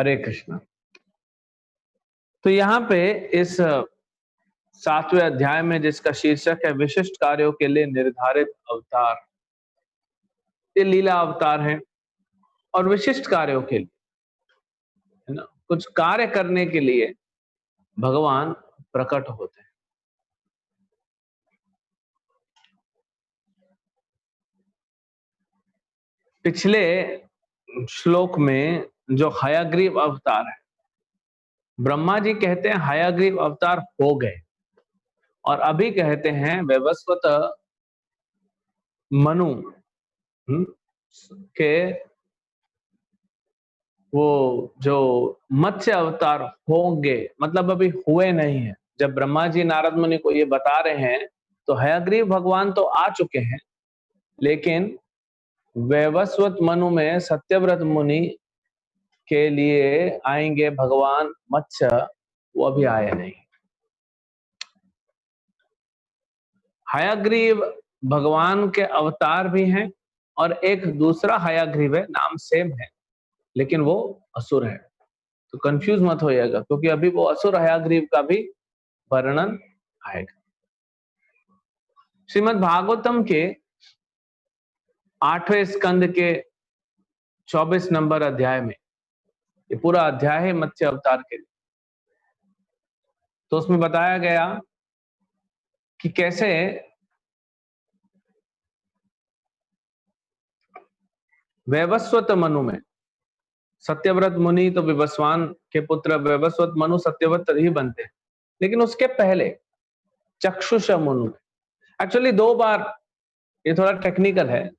हरे कृष्णा। तो यहाँ पे इस 7वें अध्याय में जिसका शीर्षक है विशिष्ट कार्यों के लिए निर्धारित अवतार, ये लीला अवतार है और विशिष्ट कार्यों के लिए, है ना, कुछ कार्य करने के लिए भगवान प्रकट होते हैं। पिछले श्लोक में जो हयग्रीव अवतार है, ब्रह्मा जी कहते हैं हयग्रीव अवतार हो गए, और अभी कहते हैं वैवस्वत मनु के वो जो मत्स्य अवतार होंगे, मतलब अभी हुए नहीं है। जब ब्रह्मा जी नारद मुनि को ये बता रहे हैं तो हयग्रीव भगवान तो आ चुके हैं, लेकिन वैवस्वत मनु में सत्यव्रत मुनि के लिए आएंगे भगवान मत्स्य, वो अभी आए नहीं। हयग्रीव भगवान के अवतार भी हैं और एक दूसरा हयग्रीव है, नाम सेम है लेकिन वो असुर है। तो कंफ्यूज मत होइएगा, क्योंकि अभी वो असुर हयग्रीव का भी वर्णन आएगा। श्रीमद् भागवतम के 8वें स्कंद के 24 नंबर अध्याय में, ये पूरा अध्याय है मत्स्य अवतार के लिए। तो उसमें बताया गया कि कैसे वैवस्वत मनु में, सत्यव्रत मुनि तो विवस्वान के पुत्र वैवस्वत मनु सत्यव्रत ही बनते हैं, लेकिन उसके पहले चक्षुष मनु, एक्चुअली 2 बार, ये थोड़ा टेक्निकल है,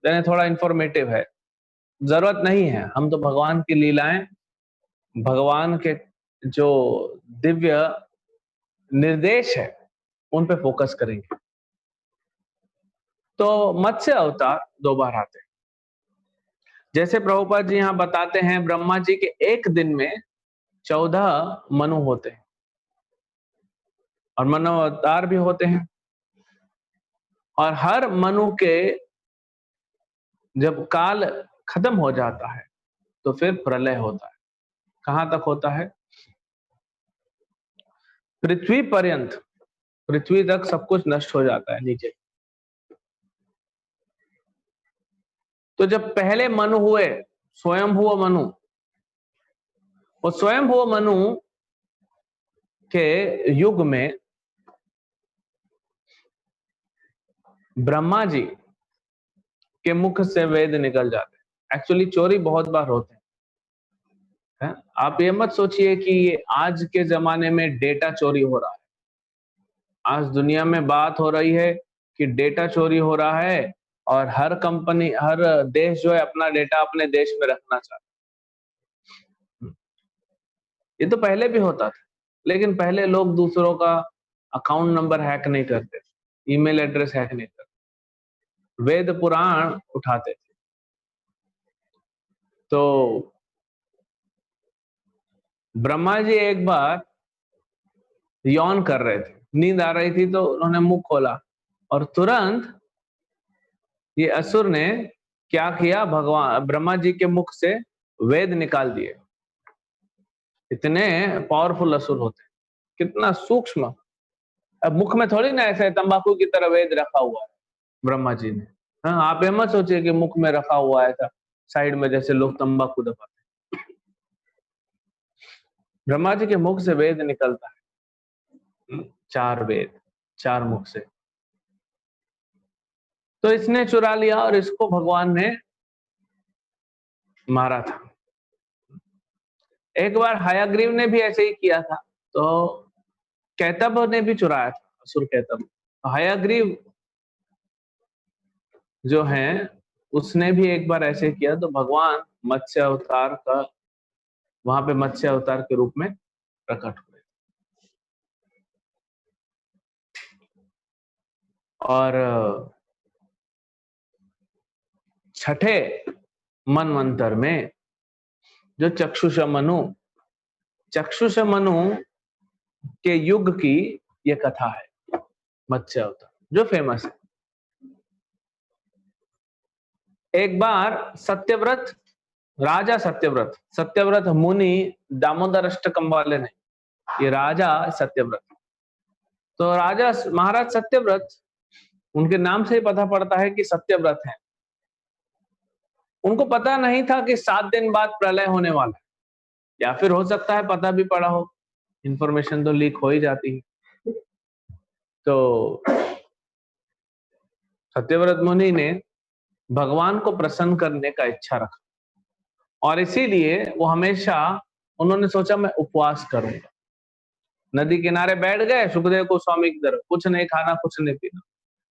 थोड़ा इंफॉर्मेटिव है, जरूरत नहीं है। हम तो भगवान की लीलाएं, भगवान के जो दिव्य निर्देश है उन पे फोकस करेंगे। तो मत्स्य अवतार 2 बार आते हैं। जैसे प्रभुपाद जी यहां बताते हैं, ब्रह्मा जी के एक दिन में 14 मनु होते हैं और मनु अवतार भी होते हैं, और हर मनु के जब काल खत्म हो जाता है तो फिर प्रलय होता है। कहां तक होता है? पृथ्वी पर्यंत, पृथ्वी तक सब कुछ नष्ट हो जाता है नीचे। तो जब पहले मनु हुए, स्वयंभुव मनु, वो स्वयंभुव मनु के युग में ब्रह्मा जी के मुख से वेद निकल जाते हैं। एक्चुअली चोरी बहुत बार होते हैं। आप ये मत सोचिए कि ये आज के जमाने में डेटा चोरी हो रहा है। आज दुनिया में बात हो रही है कि डेटा चोरी हो रहा है, और हर कंपनी, हर देश जो है अपना डेटा अपने देश में रखना चाहता है। ये तो पहले भी होता था, लेकिन पहले लोग दूसरों का अकाउंट नंबर हैक नहीं करते, ईमेल एड्रेस हैक नहीं करते, वेद पुराण उठाते थे। तो ब्रह्मा जी एक बार यौन कर रहे थे, नींद आ रही थी, तो उन्होंने मुंह खोला और तुरंत ये असुर ने क्या किया, भगवान ब्रह्मा जी के मुख से वेद निकाल दिए। इतने पावरफुल असुर होते हैं, कितना सूक्ष्म। अब मुख में थोड़ी ना ऐसे तंबाकू की तरह वेद रखा हुआ है ब्रह्मा जी ने। हाँ, आप ये मत सोचिए कि मुख में रखा हुआ है था साइड में जैसे लोग तंबाकू दबाते। ब्रह्मा जी के मुख से वेद निकलता है, 4 वेद, 4 मुख से। तो इसने चुरा लिया और इसको भगवान ने मारा था। एक बार हयग्रीव ने भी ऐसे ही किया था, तो कैतब ने भी चुराया था, असुर कैतब। हयग्रीव जो है उसने भी एक बार ऐसे किया, तो भगवान मत्स्य अवतार का वहां पे मत्स्य अवतार के रूप में प्रकट हुए। और छठे मनवंतर में जो चक्षुष मनु के युग की ये कथा है, मत्स्य अवतार जो फेमस है। एक बार सत्यव्रत राजा सत्यव्रत, सत्यव्रत मुनि दामोदर अष्टकम वाले नहीं, ये राजा सत्यव्रत। तो राजा महाराज सत्यव्रत, उनके नाम से ही पता पड़ता है कि सत्यव्रत है। उनको पता नहीं था कि 7 दिन बाद प्रलय होने वाला है, या फिर हो सकता है पता भी पड़ा हो, इंफॉर्मेशन तो लीक हो ही जाती है। तो सत्यव्रत मुनि ने भगवान को प्रसन्न करने का इच्छा रखा, और इसीलिए वो हमेशा, उन्होंने सोचा मैं उपवास करूंगा। नदी किनारे बैठ गए, सुखदेव गोस्वामी की तरफ, कुछ नहीं खाना कुछ नहीं पीना।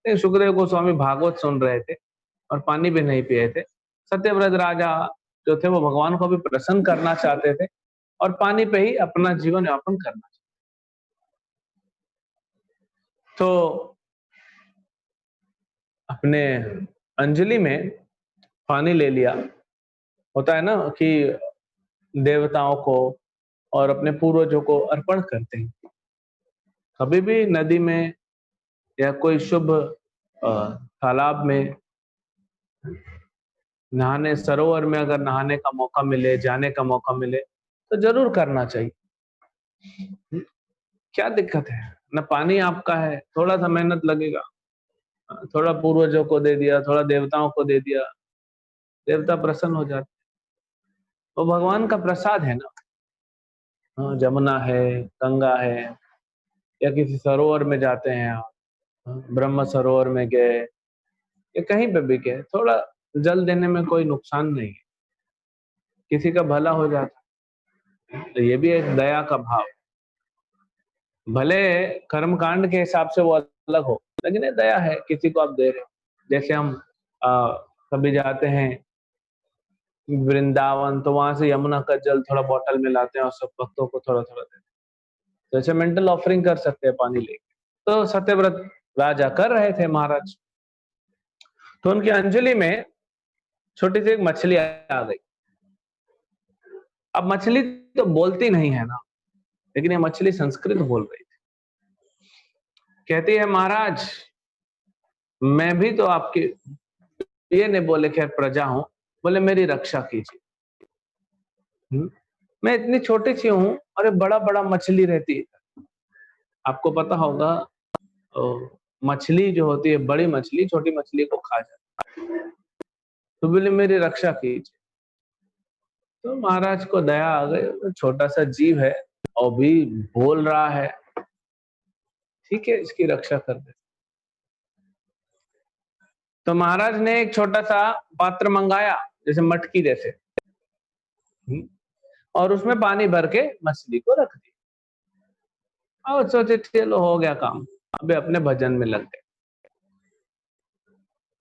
नहीं, सुखदेव गोस्वामी भागवत सुन रहे थे और पानी भी नहीं पिए थे। सत्यव्रत राजा जो थे वो भगवान को भी प्रसन्न करना चाहते थे और पानी पे ही अपना जीवन यापन करना चाहते। तो अपने अंजलि में पानी ले लिया। होता है ना कि देवताओं को और अपने पूर्वजों को अर्पण करते हैं। कभी भी नदी में या कोई शुभ तालाब में नहाने, सरोवर में अगर नहाने का मौका मिले, जाने का मौका मिले, तो जरूर करना चाहिए। क्या दिक्कत है ना, पानी आपका है, थोड़ा सा मेहनत लगेगा, थोड़ा पूर्वजों को दे दिया, थोड़ा देवताओं को दे दिया, देवता प्रसन्न हो जाते। वो भगवान का प्रसाद है ना। हाँ, जमुना है, गंगा है, या किसी सरोवर में जाते हैं आप, ब्रह्म सरोवर में गए या कहीं पे भी गए, थोड़ा जल देने में कोई नुकसान नहीं है, किसी का भला हो जाता है। तो ये भी एक दया का भाव, भले कर्म कांड के हिसाब से वो अलग हो, लेकिन ये दया है, किसी को आप दे रहे हो। जैसे हम कभी जाते हैं वृंदावन, तो वहां से यमुना का जल थोड़ा बोतल में लाते हैं और सब भक्तों को थोड़ा थोड़ा देते हैं, तो ऐसे मेंटल ऑफरिंग कर सकते हैं पानी लेके। तो सत्यव्रत राजा कर रहे थे महाराज, तो उनकी अंजलि में छोटी सी एक मछली आ गई। अब मछली तो बोलती नहीं है ना, लेकिन ये मछली संस्कृत बोल रही थी। कहती है महाराज, मैं भी तो आपके, ये नहीं बोले खैर प्रजा हूं, बोले मेरी रक्षा कीजिए। मैं इतनी छोटी सी हूं और बड़ा बड़ा मछली रहती है। आपको पता होगा, मछली जो होती है, बड़ी मछली छोटी मछली को खा जाती है। तो बोले मेरी रक्षा कीजिए। तो महाराज को दया आ गई, छोटा सा जीव है और भी बोल रहा है, ठीक है इसकी रक्षा कर दे। तो महाराज ने एक छोटा सा पात्र मंगाया, जैसे मटकी जैसे, और उसमें पानी भर के मछली को रख दिया और सोचे चलो हो गया काम, अबे अपने भजन में लग गए।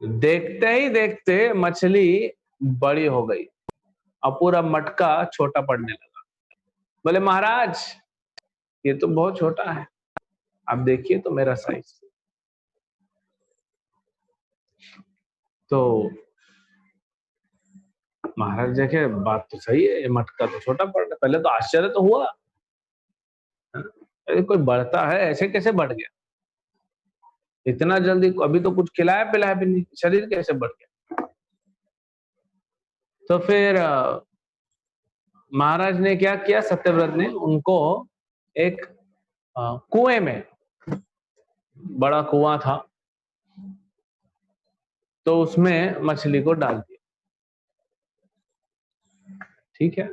देखते ही देखते मछली बड़ी हो गई और पूरा मटका छोटा पड़ने लगा। बोले महाराज ये तो बहुत छोटा है, आप देखिए तो मेरा साइज। तो महाराज देखे बात तो सही है, ये मटका तो छोटा पड़ रहा है। पहले तो आश्चर्य तो हुआ, अरे कोई बढ़ता है ऐसे कैसे बढ़ गया इतना जल्दी, अभी तो कुछ खिलाया पिलाया भी नहीं, शरीर कैसे बढ़ गया। तो फिर महाराज ने क्या किया, सत्यव्रत ने उनको एक कुएं में, बड़ा कुआं था, तो उसमें मछली को डाल दिया। ठीक है,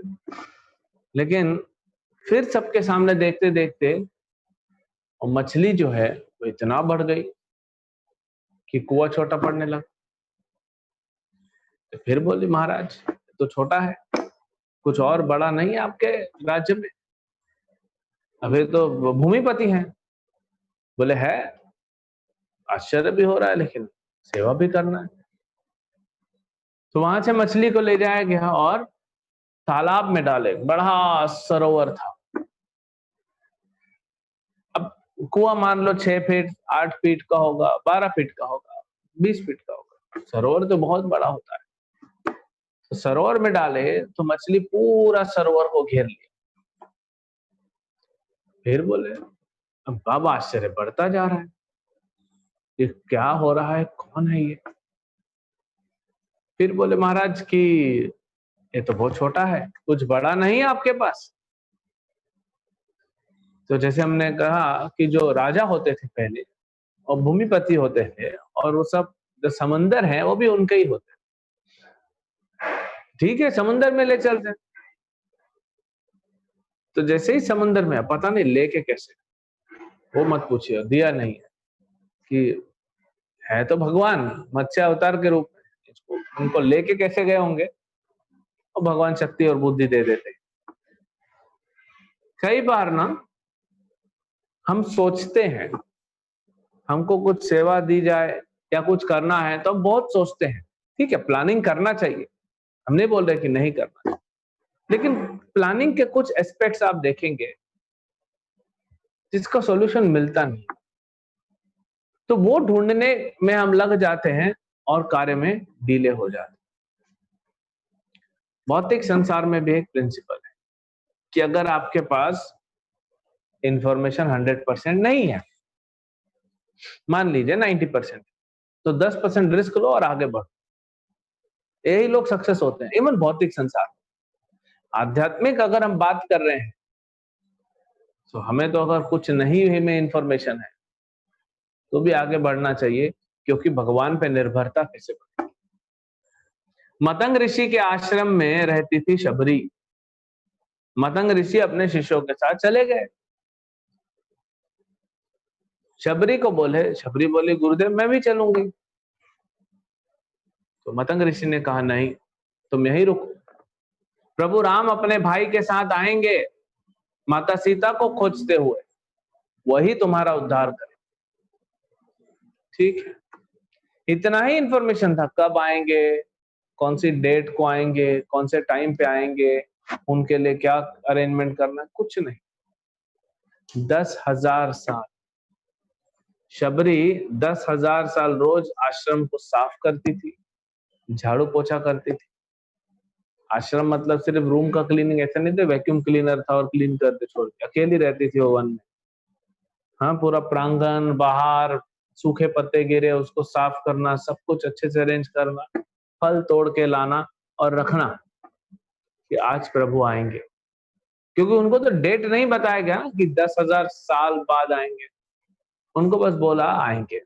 लेकिन फिर सबके सामने देखते देखते और मछली जो है वो इतना बढ़ गई कि कुआं छोटा पड़ने लगा। तो फिर बोली महाराज तो छोटा है, कुछ और बड़ा नहीं है आपके राज्य में, अभी तो भूमिपति हैं। बोले है, आश्चर्य भी हो रहा है लेकिन सेवा भी करना है। तो वहां से मछली को ले जाया गया और तालाब में डाले, बड़ा सरोवर था। अब कुआं मान लो 6 फीट 8 फीट का होगा, 12 फीट का होगा, 20 फीट का होगा, सरोवर तो बहुत बड़ा होता है। तो सरोवर में डाले तो मछली पूरा सरोवर को घेर लिया। फिर बोले अब बाबा आश्चर्य बढ़ता जा रहा है, ये क्या हो रहा है, कौन है ये। फिर बोले महाराज की ये तो बहुत छोटा है, कुछ बड़ा नहीं है आपके पास। तो जैसे हमने कहा कि जो राजा होते थे पहले और भूमिपति होते थे, और वो सब जो समंदर है वो भी उनके ही होते हैं। ठीक है, समंदर में ले चलते हैं। तो जैसे ही समंदर में, पता नहीं लेके कैसे, वो मत पूछिए, दिया नहीं है कि है तो भगवान मत्स्य अवतार के रूप में, इसको उनको लेके कैसे गए होंगे, और भगवान शक्ति और बुद्धि दे देते। कई बार ना हम सोचते हैं हमको कुछ सेवा दी जाए या कुछ करना है तो हम बहुत सोचते हैं। ठीक है, प्लानिंग करना चाहिए, हम नहीं बोल रहे कि नहीं करना चाहिए, लेकिन प्लानिंग के कुछ एस्पेक्ट्स आप देखेंगे जिसका सॉल्यूशन मिलता नहीं, तो वो ढूंढने में हम लग जाते हैं और कार्य में डिले हो जाते हैं। भौतिक संसार में भी एक प्रिंसिपल है कि अगर आपके पास इंफॉर्मेशन 100% नहीं है, मान लीजिए 90%, तो 10% रिस्क लो और आगे बढ़ो। यही लोग सक्सेस होते हैं, इवन भौतिक संसार। आध्यात्मिक अगर हम बात कर रहे हैं, तो हमें तो अगर कुछ नहीं में इंफॉर्मेशन है तो भी आगे बढ़ना चाहिए, क्योंकि भगवान पे निर्भरता कैसे बढ़े। मतंग ऋषि के आश्रम में रहती थी शबरी। मतंग ऋषि अपने शिष्यों के साथ चले गए। शबरी को बोले, शबरी बोली गुरुदेव मैं भी चलूंगी। तो मतंग ऋषि ने कहा नहीं, तुम यहीं रुको, प्रभु राम अपने भाई के साथ आएंगे माता सीता को खोजते हुए, वही तुम्हारा उद्धार करे। ठीक है, इतना ही इंफॉर्मेशन था, कब आएंगे, कौन सी डेट को आएंगे, कौन से टाइम पे आएंगे, उनके लिए क्या अरेंजमेंट करना, कुछ नहीं। 10,000 साल शबरी 10,000 साल रोज आश्रम को साफ करती थी, झाड़ू पोछा करती थी। आश्रम मतलब सिर्फ रूम का क्लीनिंग ऐसा नहीं था, वैक्यूम क्लीनर था और क्लीन करते छोड़ के अकेली रहती थी वो वन में। हाँ, पूरा प्रांगण, बाहर सूखे पत्ते गिरे उसको साफ करना, सब कुछ अच्छे से अरेंज करना, फल तोड़ के लाना और रखना कि आज प्रभु आएंगे। क्योंकि उनको तो डेट नहीं बताया गया कि 10,000 साल बाद आएंगे, उनको बस बोला आएंगे।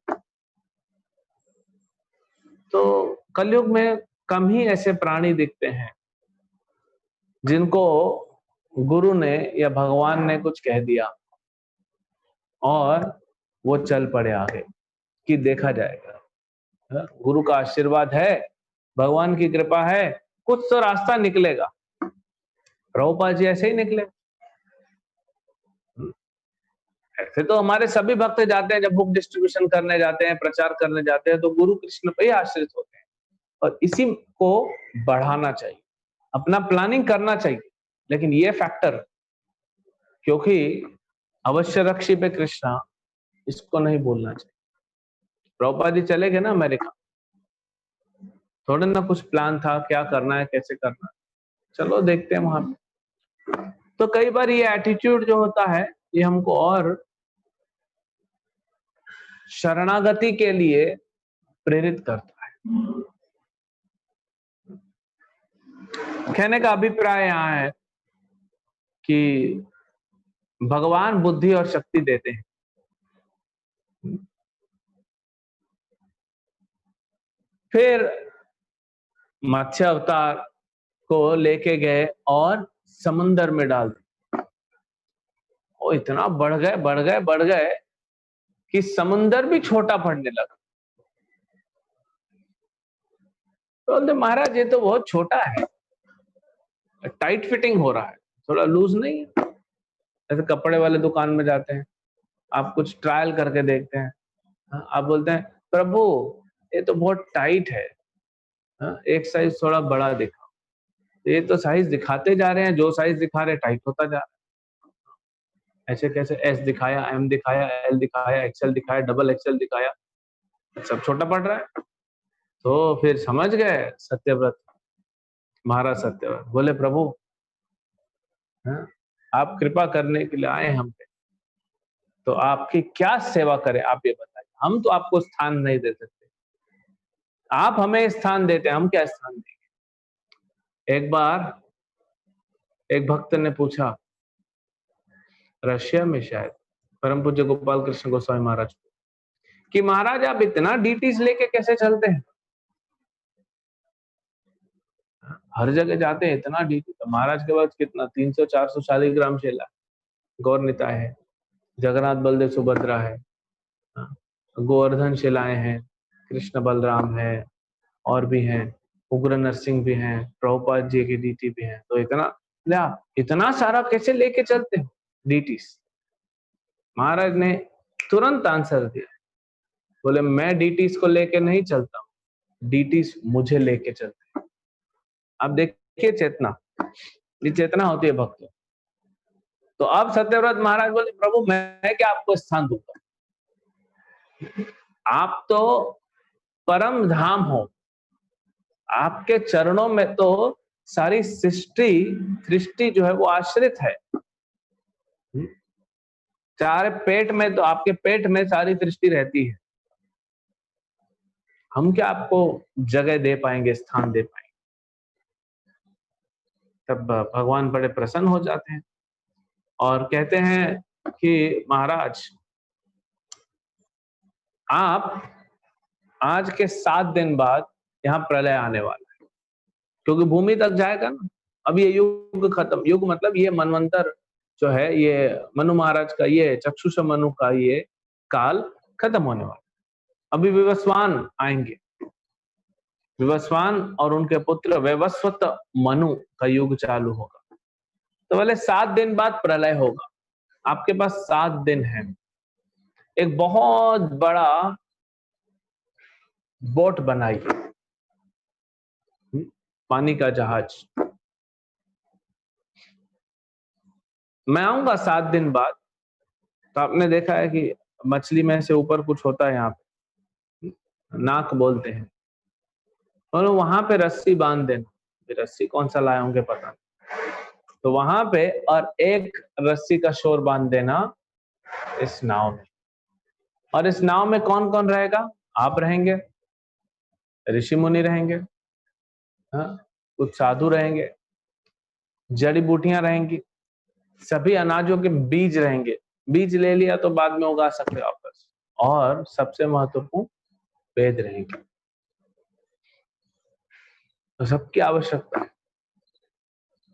तो कलयुग में कम ही ऐसे प्राणी दिखते हैं जिनको गुरु ने या भगवान ने कुछ कह दिया और वो चल पड़े आगे कि देखा जाएगा। गुरु का आशीर्वाद है, भगवान की कृपा है, कुछ तो रास्ता निकलेगा। प्रभुपाद जी ऐसे ही निकले। ऐसे तो हमारे सभी भक्त जाते हैं, जब बुक डिस्ट्रीब्यूशन करने जाते हैं, प्रचार करने जाते हैं, तो गुरु कृष्ण पे ही आश्रित होते हैं, और इसी को बढ़ाना चाहिए, अपना प्लानिंग करना चाहिए। लेकिन ये फैक्टर, क्योंकि अवश्य रक्षी पे कृष्णा, इसको नहीं भूलना चाहिए। प्रभुपाद जी चले गए ना अमेरिका, थोड़े ना कुछ प्लान था क्या करना है कैसे करना है, चलो देखते हैं वहां पे। तो कई बार ये एटीट्यूड जो होता है ये हमको और शरणागति के लिए प्रेरित करता है। कहने का अभिप्राय यहाँ है कि भगवान बुद्धि और शक्ति देते हैं, फिर मत्स्य अवतार को लेके गए और समुंदर में डाल दिया। वो इतना बढ़ गए कि समुंदर भी छोटा पड़ने लगा। तो बोलते महाराज ये तो बहुत छोटा है, टाइट फिटिंग हो रहा है, थोड़ा लूज नहीं है। जैसे कपड़े वाले दुकान में जाते हैं, आप कुछ ट्रायल करके देखते हैं, आप बोलते हैं प्रभु ये तो बहुत टाइट है, एक साइज थोड़ा बड़ा दिखाओ। ये तो साइज दिखाते जा रहे हैं, जो साइज दिखा रहे टाइट होता जा रहा है। ऐसे कैसे, एस दिखाया, एम दिखाया, एल दिखाया, एक्सएल दिखाया, डबल एक्सएल दिखाया, सब छोटा पड़ रहा है। तो फिर समझ गए सत्यव्रत, महाराज सत्यव्रत बोले प्रभु, हाँ, आप कृपा करने के लिए आए हम पे, तो आपकी क्या सेवा करें आप ये बताइए। हम तो आपको स्थान नहीं दे सकते, आप हमें स्थान देते हैं, हम क्या स्थान देंगे। एक बार एक भक्त ने पूछा, रशिया में शायद, परम पूज्य गोपाल कृष्ण गोस्वामी महाराज को, कि महाराज आप इतना डीटीज लेके कैसे चलते हैं? हर जगह जाते हैं इतना डीटी। तो महाराज के पास कितना 300-400 शालिग्राम शिला, गौर निताय है, जगन्नाथ बलदेव सुभद्रा है, गोवर्धन शिलाएं हैं, कृष्ण बलराम है, और भी हैं, उग्र नरसिंह भी हैं, प्रभुपाद जी की डीटी भी हैं। तो इतना सारा कैसे लेके चलते हैं डीटीज? महाराज ने तुरंत आंसर दिया, बोले मैं डीटीज को लेके नहीं चलता हूं, डीटीज मुझे लेके चलते हैं। अब देखिए चेतना, ये चेतना होती है भक्तों। तो अब सत्यव्रत महाराज बोले, प्रभु मैं क्या आपको स्थान दूंगा, आप तो परम धाम हो, आपके चरणों में तो सारी सृष्टि जो है वो आश्रित है। चार पेट में, तो आपके पेट में सारी सृष्टि रहती है। हम क्या आपको जगह दे पाएंगे, स्थान दे पाएंगे? तब भगवान बड़े प्रसन्न हो जाते हैं और कहते हैं कि महाराज आप आज के 7 दिन बाद यहाँ प्रलय आने वाला है, क्योंकि भूमि तक जाएगा ना। अब ये युग खत्म, युग मतलब ये मनवंतर जो है, ये मनु महाराज का, ये चक्षुष मनु का ये काल खत्म होने वाला। अभी विवस्वान आएंगे, विवस्वान और उनके पुत्र वैवस्वत मनु का युग चालू होगा। तो बोले 7 दिन बाद प्रलय होगा, आपके पास 7 दिन है। एक बहुत बड़ा बोट बनाइए, पानी का जहाज। मैं आऊंगा 7 दिन बाद। तो आपने देखा है कि मछली में से ऊपर कुछ होता है, यहाँ पे नाक बोलते हैं, और वहां पे रस्सी बांध देना। रस्सी कौन सा लाए होंगे पता नहीं, तो वहां पे और एक रस्सी का शोर बांध देना इस नाव में। और इस नाव में कौन कौन रहेगा? आप रहेंगे, ऋषि मुनि रहेंगे, हाँ, कुछ साधु रहेंगे, जड़ी बूटियां रहेंगी, सभी अनाजों के बीज रहेंगे। बीज ले लिया तो बाद में उगा सकते हो वापस। और सबसे महत्वपूर्ण वेद रहेंगे। तो सबकी आवश्यकता है।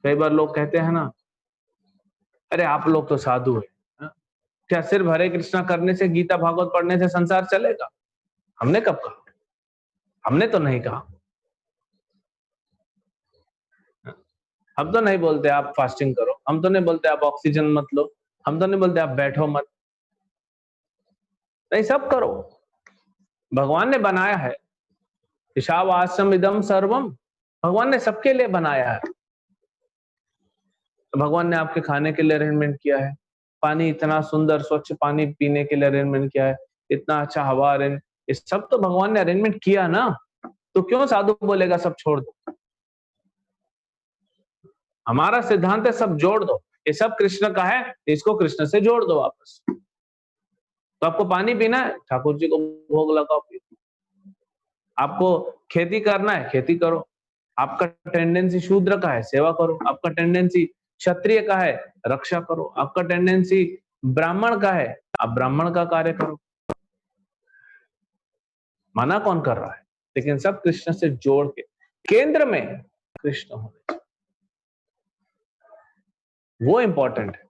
कई बार लोग कहते हैं ना, अरे आप लोग तो साधु है, हाँ? क्या सिर्फ हरे कृष्णा करने से, गीता भागवत पढ़ने से संसार चलेगा? हमने कब कहा? हमने तो नहीं कहा। हम तो नहीं बोलते आप फास्टिंग करो, हम तो नहीं बोलते आप ऑक्सीजन मत लो, हम तो नहीं बोलते आप बैठो मत, नहीं सब करो। भगवान ने बनाया है, ईशावास्यम इदम सर्वम, भगवान ने सबके लिए बनाया है। भगवान ने आपके खाने के लिए अरेंजमेंट किया है, पानी इतना सुंदर स्वच्छ पानी पीने के लिए अरेंजमेंट किया है, इतना अच्छा हवा अरेंज, ये सब तो भगवान ने अरेंजमेंट किया ना। तो क्यों साधु बोलेगा सब छोड़ दो? हमारा सिद्धांत है सब जोड़ दो, ये सब कृष्ण का है, इसको कृष्ण से जोड़ दो वापस। तो आपको पानी पीना है, ठाकुर जी को भोग लगाओ, पियो। आपको खेती करना है, खेती करो। आपका टेंडेंसी शूद्र का है, सेवा करो। आपका टेंडेंसी क्षत्रिय का है, रक्षा करो। आपका टेंडेंसी ब्राह्मण का है, आप ब्राह्मण का कार्य करो। मना कौन कर रहा है? लेकिन सब कृष्ण से जोड़ के केंद्र में कृष्ण होने चाहिए, वो इंपॉर्टेंट है।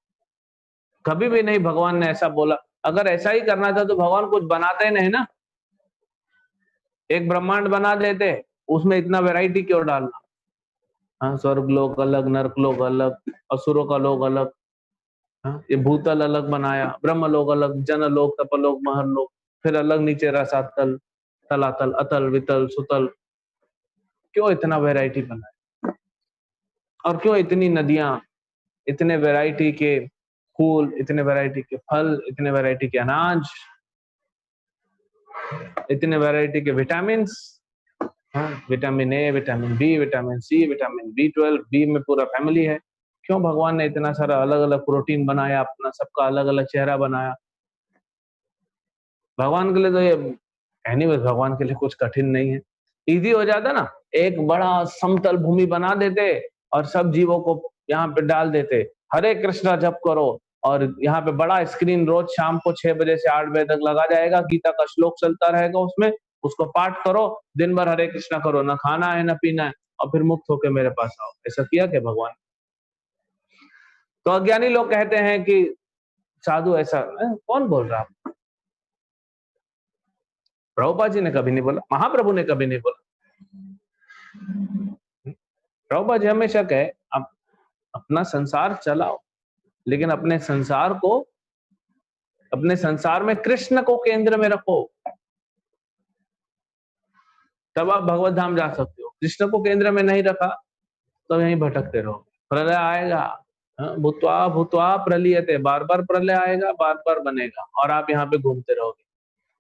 कभी भी नहीं भगवान ने ऐसा बोला। अगर ऐसा ही करना था तो भगवान कुछ बनाते ही नहीं ना, एक ब्रह्मांड बना देते, उसमें इतना वैरायटी क्यों डालना? हाँ, स्वर्ग लोक अलग, नरक लोक अलग, असुरों का लोक अलग, हाँ, ये भूतल अलग बनाया, ब्रह्म लोक अलग, जन लोक, तपलोक, महर लोक, फिर अलग नीचे रसातल, तलातल, अतल, वितल, सुतल। क्यों इतना वैरायटी बनाया? और क्यों इतनी नदियां, इतने वैरायटी के फूल, इतने वैरायटी के फल, इतने वैरायटी के अनाज, इतने वैरायटी के विटामिन, हाँ, vitamin A, vitamin B, vitamin C, vitamin B12, B में पूरा फैमिली है। क्यों भगवान ने इतना सारा अलग अलग प्रोटीन बनाया, अपना सबका अलग अलग चेहरा बनाया? भगवान के लिए तो ये एनीवे, भगवान के लिए कुछ कठिन नहीं है। इजी हो जाता ना, एक बड़ा समतल भूमि बना देते और सब जीवों को यहाँ पे डाल देते, हरे कृष्णा जप करो, और यहाँ पे बड़ा स्क्रीन रोज शाम को 6 बजे से 8 बजे तक लगा जाएगा, गीता का श्लोक चलता रहेगा उसमें, उसको पाठ करो, दिन भर हरे कृष्णा करो, ना खाना है ना पीना है, और फिर मुक्त होकर मेरे पास आओ। ऐसा किया क्या भगवान? तो अज्ञानी लोग कहते हैं कि साधु ऐसा कौन बोल रहा है? प्रभुपाद जी ने कभी नहीं बोला, महाप्रभु ने कभी नहीं बोला। प्रभुपाद जी हमेशा कहे आप अपना संसार चलाओ, लेकिन अपने संसार में कृष्ण को केंद्र में रखो, तब आप भगवत धाम जा सकते हो। कृष्ण को केंद्र में नहीं रखा तो यहीं भटकते रहो, प्रलय आएगा, भूत्वा भूत्वा प्रलीयते, बार बार प्रलय आएगा, बार बार बनेगा, और आप यहाँ पे घूमते रहोगे,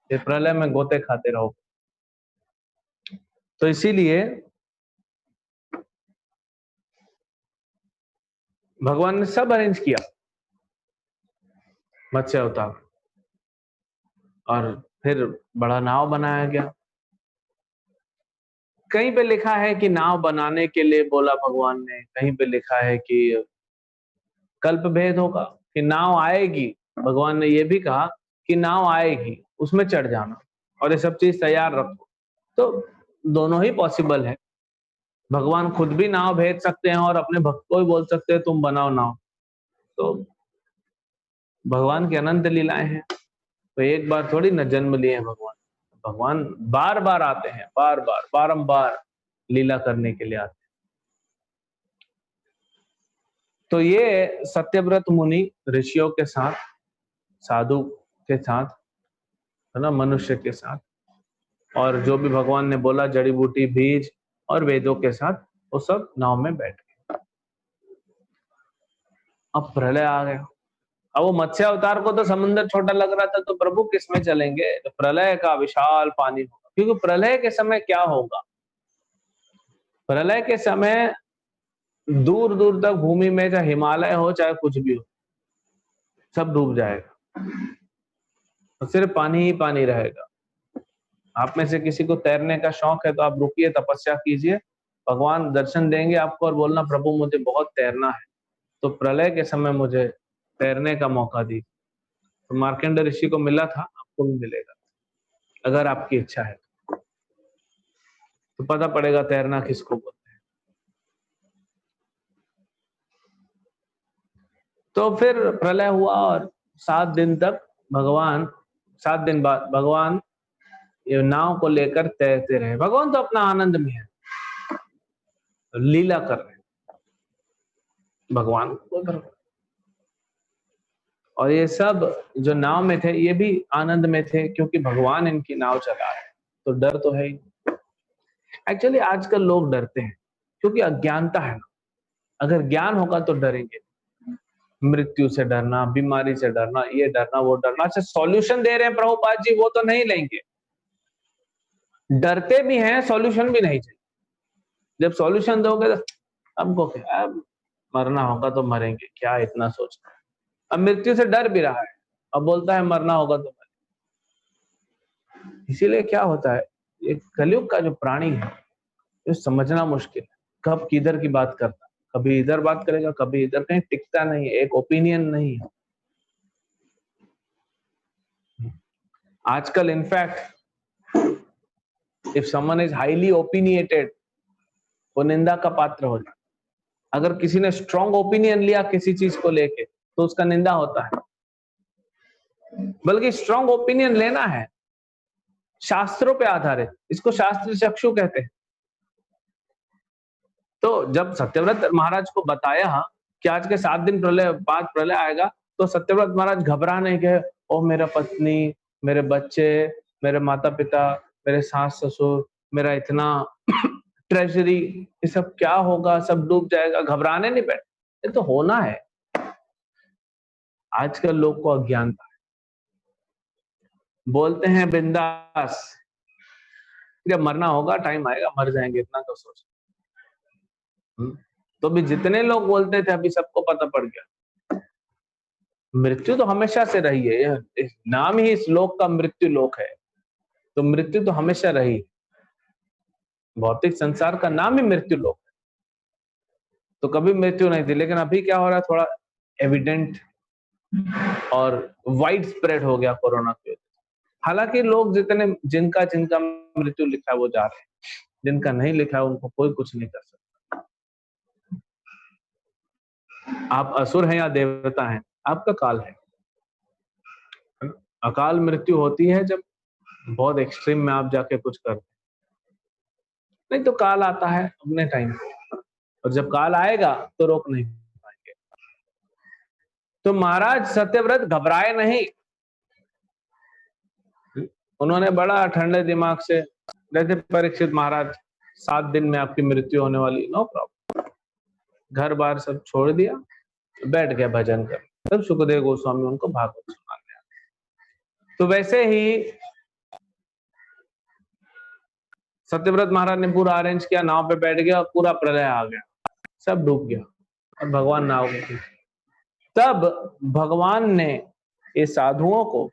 फिर प्रलय में गोते खाते रहोगे। तो इसीलिए भगवान ने सब अरेंज किया, मत्स्य अवतार, और फिर बड़ा नाव बनाया गया। कहीं पे लिखा है कि नाव बनाने के लिए बोला भगवान ने, कहीं पे लिखा है कि कल्प भेद होगा, कि नाव आएगी। भगवान ने ये भी कहा कि नाव आएगी, उसमें चढ़ जाना और ये सब चीज तैयार रखो। तो दोनों ही पॉसिबल है, भगवान खुद भी नाव भेज सकते हैं और अपने भक्त को भी बोल सकते हैं तुम बनाओ नाव। तो भगवान की अनंत लीलाएं हैं, तो एक बार थोड़ी न जन्म लिए हैं भगवान। भगवान बार बार आते हैं, बार बार बारंबार लीला करने के लिए आते हैं। तो ये सत्यव्रत मुनि ऋषियों के साथ, साधु के साथ, है ना, मनुष्य के साथ, और जो भी भगवान ने बोला जड़ी बूटी बीज और वेदों के साथ, वो सब नाव में बैठ गए। अब प्रलय आ गया। अब वो मत्स्य अवतार को तो समुद्र छोटा लग रहा था, तो प्रभु किसमें चलेंगे? तो प्रलय का विशाल पानी होगा, क्योंकि प्रलय के समय क्या होगा? प्रलय के समय दूर दूर तक भूमि में, चाहे हिमालय हो चाहे कुछ भी हो, सब डूब जाएगा, तो सिर्फ पानी ही पानी रहेगा। आप में से किसी को तैरने का शौक है तो आप रुकिए, तपस्या कीजिए, भगवान दर्शन देंगे आपको, और बोलना प्रभु मुझे बहुत तैरना है, तो प्रलय के समय मुझे तैरने का मौका दी। तो मार्कंडेय ऋषि को मिला था, आपको भी मिलेगा अगर आपकी इच्छा है, तो पता पड़ेगा तैरना किसको बोलते हैं। तो फिर प्रलय हुआ और 7 दिन तक भगवान, 7 दिन बाद भगवान ये नाव को लेकर तैरते रहे। भगवान तो अपना आनंद में है, लीला कर रहे हैं, भगवान को। और ये सब जो नाव में थे ये भी आनंद में थे, क्योंकि भगवान इनकी नाव चला रहे हैं, तो डर तो है ही। एक्चुअली आजकल लोग डरते हैं क्योंकि अज्ञानता है ना। अगर ज्ञान होगा तो डरेंगे। मृत्यु से डरना, बीमारी से डरना, ये डरना वो डरना। अच्छा, सॉल्यूशन दे रहे हैं प्रभुपाद जी, वो तो नहीं लेंगे। डरते भी हैं, सॉल्यूशन भी नहीं चाहिए। जब सॉल्यूशन दोगे तो हमको क्या, अब मरना होगा तो मरेंगे, क्या इतना सोचना। अब मृत्यु से डर भी रहा है, अब बोलता है मरना होगा तो मरेंगे। इसीलिए क्या होता है, ये कलयुग का जो प्राणी है, ये समझना मुश्किल है, कब किधर की बात करता, कभी इधर बात करेगा, कभी इधर, कहीं टिकता नहीं है, एक ओपिनियन नहीं है। आजकल in fact if someone is highly opinionated, वो निंदा का पात्र हो जाता। अगर किसी ने स्ट्रॉन्ग ओपिनियन लिया किसी चीज को लेके, तो उसका निंदा होता है। बल्कि स्ट्रॉन्ग ओपिनियन लेना है शास्त्रों पे आधारित, इसको शास्त्र चक्षु कहते हैं। तो जब सत्यव्रत महाराज को बताया कि आज के 7 दिन प्रलय बाद प्रलय आएगा, तो सत्यव्रत महाराज घबरा नहीं गए, ओ मेरा पत्नी, मेरे बच्चे, मेरे माता पिता, मेरे सास ससुर, मेरा इतना ट्रेजरी, ये सब क्या होगा, सब डूब जाएगा, घबराने नहीं बैठे। ये तो होना है। आजकल लोग को अज्ञानता है, बोलते हैं बिंदास, जब मरना होगा टाइम आएगा मर जाएंगे, इतना तो सोच। तो भी जितने लोग बोलते थे, अभी सबको पता पड़ गया, मृत्यु तो हमेशा से रही है। नाम ही इस लोक का मृत्यु लोक है, तो मृत्यु तो हमेशा रही। भौतिक संसार का नाम ही मृत्यु लोक है, तो कभी मृत्यु नहीं थी। लेकिन अभी क्या हो रहा है, थोड़ा एविडेंट और वाइड स्प्रेड हो गया कोरोना की वजह से। हालांकि लोग जिनका जिनका मृत्यु लिखा है वो जा रहे हैं, जिनका नहीं लिखा है उनको कोई कुछ नहीं कर सकता। आप असुर हैं या देवता हैं, आपका काल है। अकाल मृत्यु होती है जब बहुत एक्सट्रीम में आप जाके कुछ करते, नहीं तो काल आता है अपने टाइम पे, और जब काल आएगा तो रोक नहीं पाएंगे। तो महाराज सत्यव्रत घबराए नहीं, उन्होंने बड़ा ठंडे दिमाग से, जैसे परीक्षित महाराज 7 दिन में आपकी मृत्यु होने वाली, नो प्रॉब्लम, घर बार सब छोड़ दिया, बैठ गया भजन कर। तब सुखदेव गोस्वामी उनको भागवत सुनाने आए। तो वैसे ही सत्यव्रत महाराज ने पूरा अरेंज किया, नाव पे बैठ गया, पूरा प्रलय आ गया, सब डूब गया और भगवान नाव में। तब भगवान ने ये साधुओं को,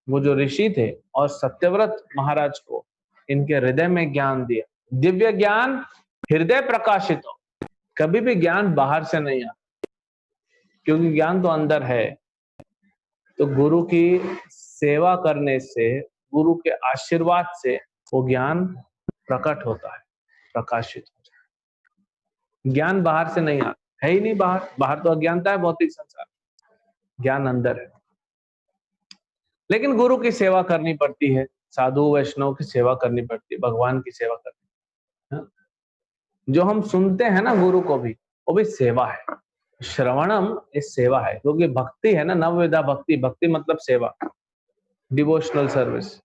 वो जो ऋषि थे और सत्यव्रत महाराज को, इनके हृदय में ज्ञान दिया। दिव्य ज्ञान हृदय प्रकाशित हो, कभी भी ज्ञान बाहर से नहीं आता, क्योंकि ज्ञान तो अंदर है। तो गुरु की सेवा करने से, गुरु के आशीर्वाद से वो ज्ञान प्रकट होता है, प्रकाशित होता है। ज्ञान बाहर से नहीं आता, है ही नहीं बाहर, बाहर तो अज्ञानता है भौतिक संसार, ज्ञान अंदर है। लेकिन गुरु की सेवा करनी पड़ती है, साधु वैष्णव की सेवा करनी पड़ती है, भगवान की सेवा करनी है। जो हम सुनते हैं ना गुरु को भी, वो भी सेवा है। श्रवणम इस सेवा है, क्योंकि भक्ति है ना, नवविधा भक्ति, भक्ति मतलब सेवा, डिवोशनल सर्विस,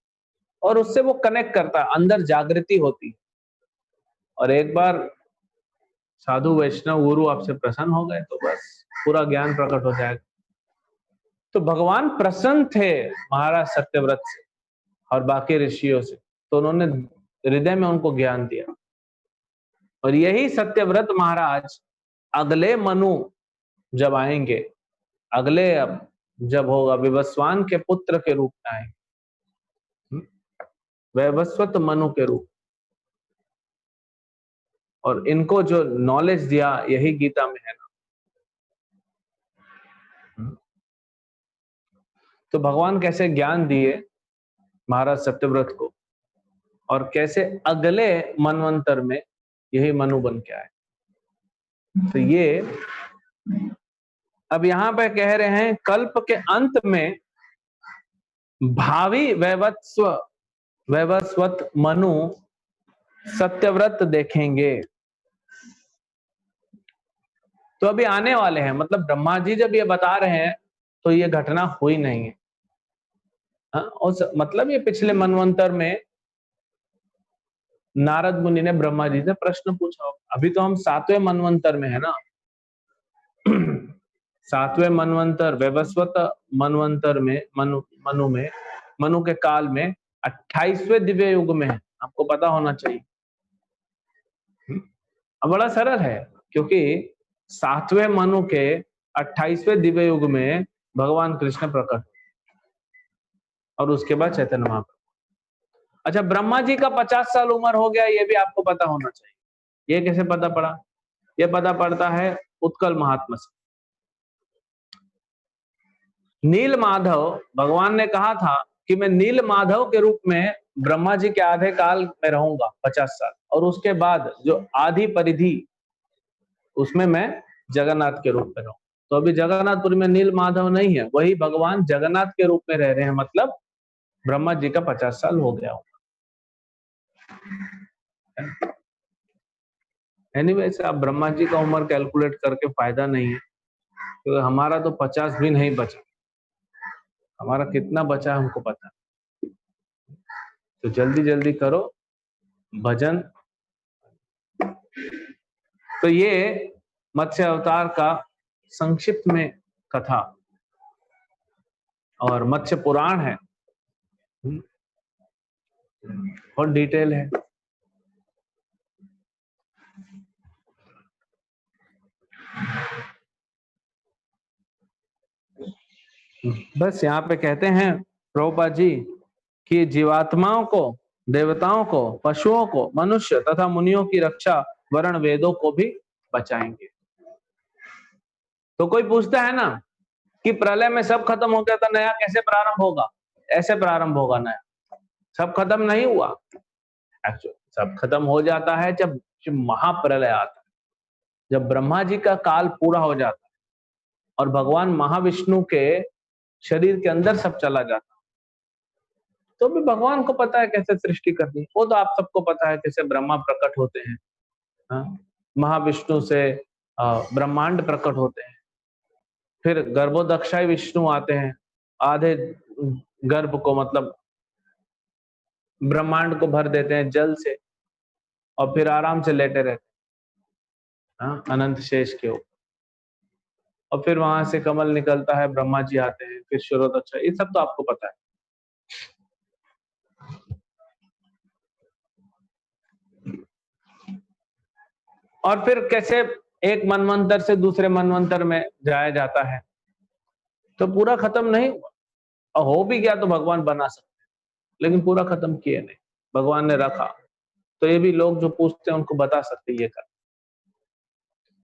और उससे वो कनेक्ट करता है, अंदर जागृति होती है। और एक बार साधु वैष्णव गुरु आपसे प्रसन्न हो गए तो बस पूरा ज्ञान प्रकट हो जाएगा। तो भगवान प्रसन्न थे महाराज सत्यव्रत से और बाकी ऋषियों से, तो उन्होंने हृदय में उनको ज्ञान दिया। और यही सत्यव्रत महाराज अगले मनु जब आएंगे, अगले जब होगा, विवस्वान के पुत्र के रूप में आएंगे, वैवस्वत मनु के रूप। और इनको जो नॉलेज दिया यही गीता में है ना। तो भगवान कैसे ज्ञान दिए महाराज सत्यव्रत को, और कैसे अगले मनवंतर में यही मनु बन के आए। तो ये अब यहां पे कह रहे हैं, कल्प के अंत में भावी वैवस्वत मनु सत्यव्रत देखेंगे। तो अभी आने वाले हैं, मतलब ब्रह्मा जी जब ये बता रहे हैं तो ये घटना हुई नहीं है। मतलब ये पिछले मनवंतर में नारद मुनि ने ब्रह्मा जी से प्रश्न पूछा। अभी तो हम 7वें मनवंतर में है ना। 7वें मनवंतर, वैवस्वत मनवंतर में, मनु के काल में 28वें दिव्य युग में है, आपको पता होना चाहिए। अब बड़ा सरल है, क्योंकि 7वें मनु के 28वें दिव्य युग में भगवान कृष्ण प्रकट, और उसके बाद चैतन्य महाप्रभु। अच्छा, ब्रह्मा जी का 50 साल उम्र हो गया, ये भी आपको पता होना चाहिए। ये कैसे पता पड़ा? ये पता पड़ता है उत्कल महात्मा से। नील माधव, भगवान ने कहा था कि मैं नील माधव के रूप में ब्रह्मा जी के आधे काल में रहूंगा 50 साल, और उसके बाद जो आधी परिधि, उसमें मैं जगन्नाथ के रूप में रहूं। तो अभी जगन्नाथपुरी में नील माधव नहीं है, वही भगवान जगन्नाथ के रूप में रह रहे हैं, मतलब ब्रह्मा जी का 50 साल हो गया होगा। एनीवेज, आप ब्रह्मा जी का उम्र कैलकुलेट करके फायदा नहीं है, क्योंकि हमारा तो 50 भी नहीं बचा, हमारा कितना बचा हमको पता। तो जल्दी जल्दी करो भजन। तो ये मत्स्य अवतार का संक्षिप्त में कथा और मत्स्य पुराण है, और डिटेल है। बस यहाँ पे कहते हैं प्रभुपाद जी कि जीवात्माओं को देवताओं को, पशुओं को, मनुष्य तथा मुनियों की रक्षा वर्ण वेदों को भी बचाएंगे। तो कोई पूछता है ना कि प्रलय में सब खत्म हो गया तो नया कैसे प्रारंभ होगा? ऐसे प्रारंभ होगा नया, सब खत्म नहीं हुआ। एक्चुअली सब खत्म हो जाता है जब महाप्रलय आता है, जब ब्रह्मा जी का काल पूरा हो जाता है और भगवान महाविष्णु के शरीर के अंदर सब चला जाता है। तो भी भगवान को पता है कैसे सृष्टि करनी है। वो तो आप सबको पता है कैसे ब्रह्मा प्रकट होते हैं, हाँ? महाविष्णु से ब्रह्मांड प्रकट होते हैं, फिर गर्भोदक्षाय विष्णु आते हैं, आधे गर्भ को मतलब ब्रह्मांड को भर देते हैं जल से और फिर आराम से लेटे रहते हैं, हाँ? अनंत शेष के ऊपर। और फिर वहां से कमल निकलता है, ब्रह्मा जी आते हैं, फिर क्षीरोदक्षा, ये सब तो आपको पता है। और फिर कैसे एक मनवंतर से दूसरे मनवंतर में जाया जाता है। तो पूरा खत्म नहीं हुआ, और हो भी गया तो भगवान बना सकते, लेकिन पूरा खत्म किए नहीं, भगवान ने रखा। तो ये भी लोग जो पूछते हैं उनको बता सकते ये कर।